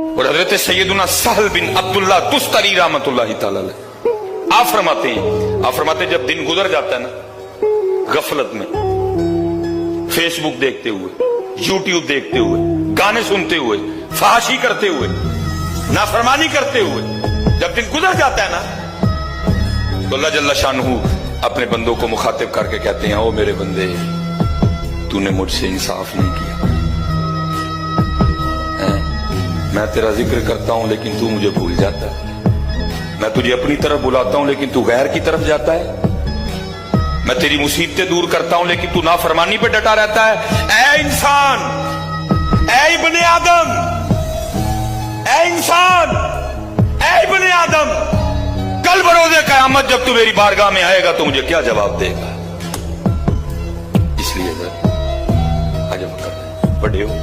اور حضرت سیدنا سہل بن عبداللہ تستری رحمتہ تعالی علیہ آپ فرماتے ہیں جب دن گزر جاتا ہے نا غفلت میں، فیس بک دیکھتے ہوئے، یوٹیوب دیکھتے ہوئے، گانے سنتے ہوئے، فحاشی کرتے ہوئے، نافرمانی کرتے ہوئے جب دن گزر جاتا ہے نا تو اللہ جل شانہ اپنے بندوں کو مخاطب کر کے کہتے ہیں او میرے بندے، تو نے مجھ سے انصاف نہیں کیا، میں تیرا ذکر کرتا ہوں لیکن تو مجھے بھول جاتا ہے، میں تجھے اپنی طرف بلاتا ہوں لیکن تو غیر کی طرف جاتا ہے، میں تیری مصیبتیں دور کرتا ہوں لیکن تو نافرمانی پہ ڈٹا رہتا ہے۔ اے انسان، اے ابن آدم، اے انسان، اے ابن آدم، کل بروز قیامت جب تو میری بارگاہ میں آئے گا تو مجھے کیا جواب دے گا؟ اس لیے آج بڑے ہو